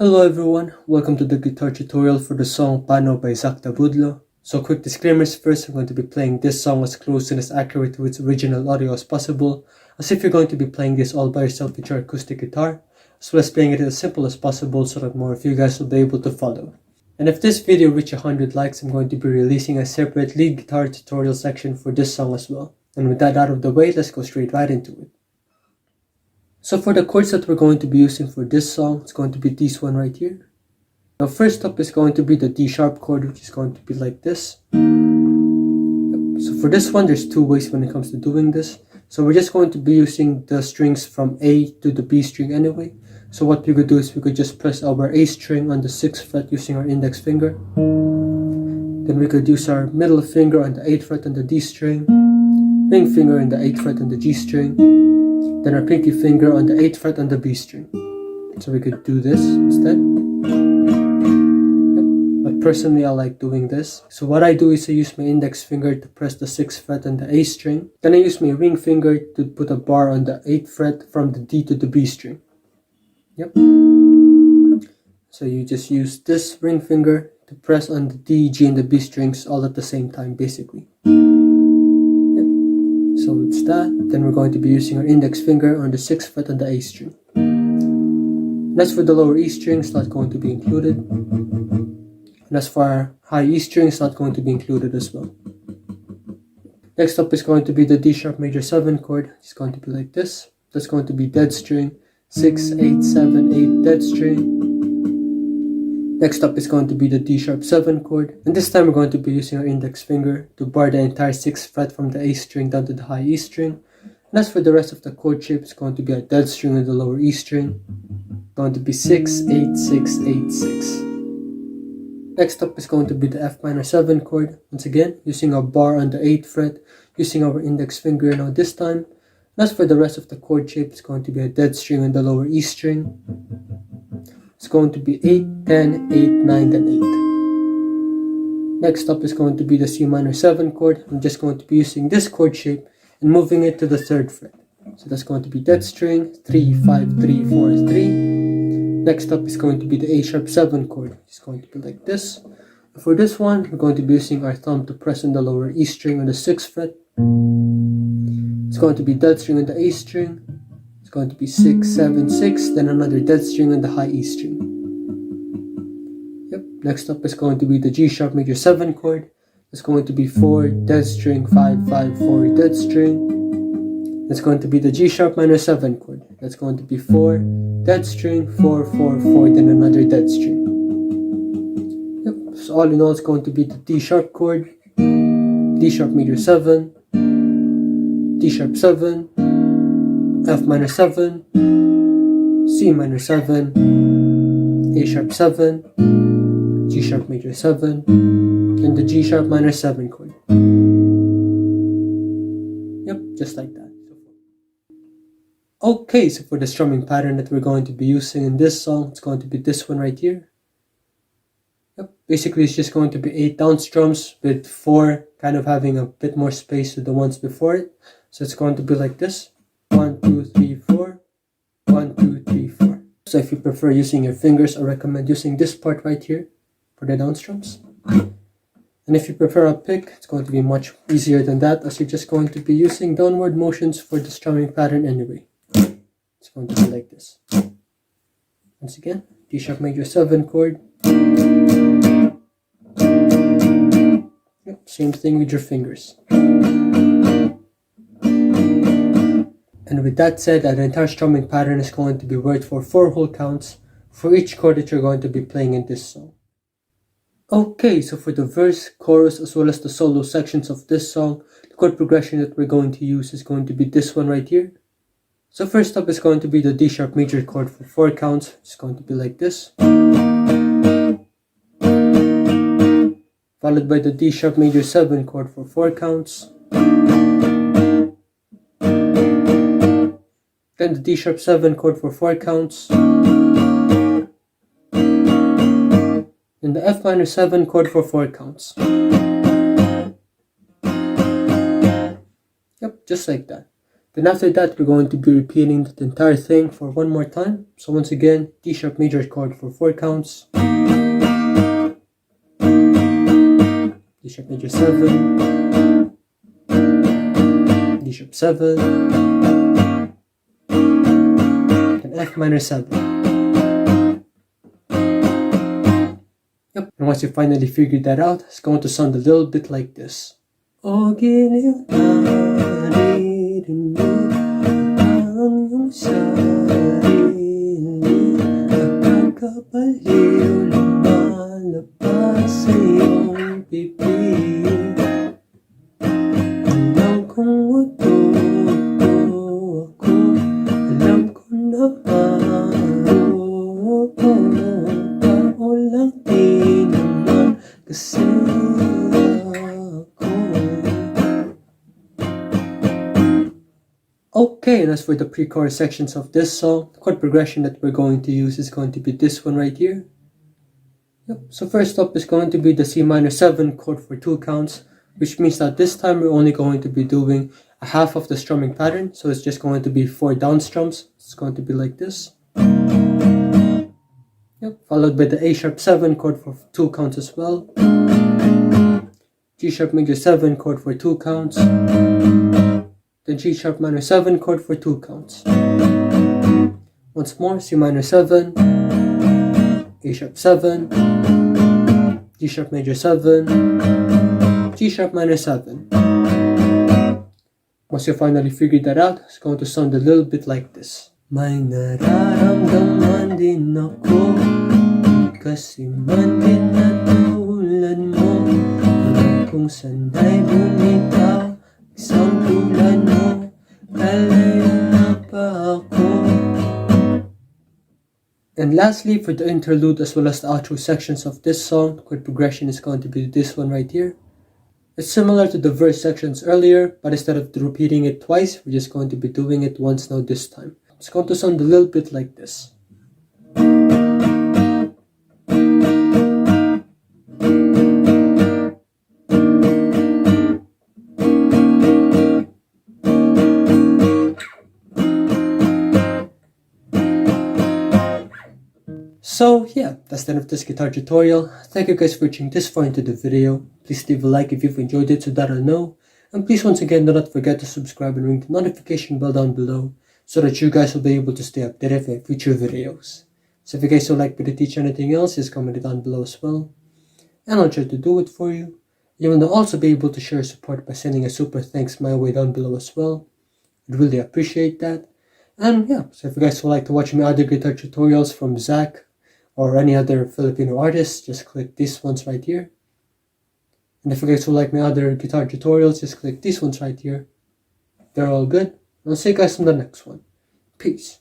Hello everyone, welcome to the guitar tutorial for the song Pano by ZACK TABUDLO. So quick disclaimers first, I'm going to be playing this song as close and as accurate to its original audio as possible, as if you're going to be playing this all by yourself with your acoustic guitar, as well as playing it as simple as possible so that more of you guys will be able to follow. And if this video reaches 100 likes, I'm going to be releasing a separate lead guitar tutorial section for this song as well. And with that out of the way, let's go straight right into it. So for the chords that we're going to be using for this song, it's going to be this one right here. Now first up is going to be the D sharp chord, which is going to be like this. So for this one, there's two ways when it comes to doing this. So we're just going to be using the strings from A to the B string anyway. So what we could do is we could just press our A string on the 6th fret using our index finger. Then we could use our middle finger on the 8th fret on the D string, ring finger on the 8th fret on the G string, then our pinky finger on the 8th fret on the B string. So we could do this instead. But personally I like doing this. So what I do is I use my index finger to press the 6th fret on the A string. Then I use my ring finger to put a bar on the 8th fret from the D to the B string. So you just use this ring finger to press on the D, G and the B strings all at the same time basically. So it's that. Then we're going to be using our index finger on the 6th fret on the A string. And as for the lower E string, it's not going to be included. And as for our high E string, it's not going to be included as well. Next up is going to be the D sharp major 7 chord. It's going to be like this. That's going to be dead string, 6, 8, 7, 8, dead string. Next up is going to be the D sharp 7 chord, and this time we're going to be using our index finger to bar the entire 6th fret from the A string down to the high E string. And as for the rest of the chord shape, it's going to be a dead string on the lower E string, going to be 6, 8, 6, 8, 6. Next up is going to be the F minor 7 chord, once again using a bar on the 8th fret, using our index finger now this time. And as for the rest of the chord shape, it's going to be a dead string on the lower E string. It's going to be 8, 10, 8, 9, then 8. Next up is going to be the C minor 7 chord. I'm just going to be using this chord shape and moving it to the 3rd fret. So that's going to be dead string, 3, 5, 3, 4, 3. Next up is going to be the A sharp 7 chord. It's going to be like this. And for this one, we're going to be using our thumb to press on the lower E string on the 6th fret. It's going to be dead string on the A string. It's going to be 6, 7, 6, then another dead string on the high E string. Next up is going to be the G sharp major 7 chord. It's going to be 4, dead string, 5, 5, 4, dead string. It's going to be the G sharp minor 7 chord. That's going to be 4, dead string, 4, 4, 4, then another dead string. So all in all, it's going to be the D sharp chord, D sharp major 7, D sharp 7, F minor 7, C minor 7, A sharp 7, G sharp major 7, and the G sharp minor 7 chord. Just like that. Okay, so for the strumming pattern that we're going to be using in this song, it's going to be this one right here. Basically it's just going to be 8 down strums with 4 kind of having a bit more space to the ones before it. So it's going to be like this. 1, 2, 3, 4. 1, 2, 3, 4. So if you prefer using your fingers, I recommend using this part right here for the down strums. And if you prefer a pick, it's going to be much easier than that, as you're just going to be using downward motions for the strumming pattern anyway. It's going to be like this. Once again, D sharp major 7 chord. Same thing with your fingers. And with that said, the entire strumming pattern is going to be worked for 4 whole counts for each chord that you're going to be playing in this song. Okay, so for the verse, chorus, as well as the solo sections of this song, the chord progression that we're going to use is going to be this one right here. So first up is going to be the D sharp major chord for 4 counts. It's going to be like this. Followed by the D sharp major 7 chord for 4 counts. Then the D sharp 7 chord for 4 counts. Then the F minor 7 chord for 4 counts. Just like that. Then after that, we're going to be repeating the entire thing for one more time. So once again, D sharp major chord for 4 counts, D sharp major 7, D sharp 7, and F minor 7. Yep, and once you finally figured that out, it's going to sound a little bit like this. O giliw naririnig ang iyong sarili, nagkakabaliw lumalabas sa iyong bibig. Alam kong matuto ako, alam ko naman, tao lang di naman kasi okay, and as for the pre-chorus sections of this song, the chord progression that we're going to use is going to be this one right here. Yep. So first up is going to be the C minor 7 chord for 2 counts, which means that this time we're only going to be doing a half of the strumming pattern. So it's just going to be 4 down strums. It's going to be like this. Yep. Followed by the A sharp 7 chord for 2 counts as well. G sharp major 7 chord for 2 counts. Then G sharp minor 7 chord for 2 counts. Once more, C minor 7, A sharp 7, G sharp major 7, G sharp minor 7. Once you finally figured that out, it's going to sound a little bit like this. May nararamdaman din ako, kasi man din na tulad mo, alam kong sanay bumitaw, isang tulad mo, kalayo na pa ako. And lastly, for the interlude as well as the outro sections of this song, the chord progression is going to be this one right here. It's similar to the verse sections earlier, but instead of repeating it twice, we're just going to be doing it once now this time. It's going to sound a little bit like this. So yeah, that's the end of this guitar tutorial. Thank you guys for watching this far into the video. Please leave a like if you've enjoyed it so that I know. And please once again do not forget to subscribe and ring the notification bell down below so that you guys will be able to stay updated for future videos. So if you guys would like me to teach anything else, just comment it down below as well. And I'll try to do it for you. You will also be able to share support by sending a super thanks my way down below as well. I'd really appreciate that. And yeah, so if you guys would like to watch my other guitar tutorials from ZACK or any other Filipino artists, just click these ones right here. And if you guys would like my other guitar tutorials, just click these ones right here. They're all good. I'll see you guys in the next one. Peace.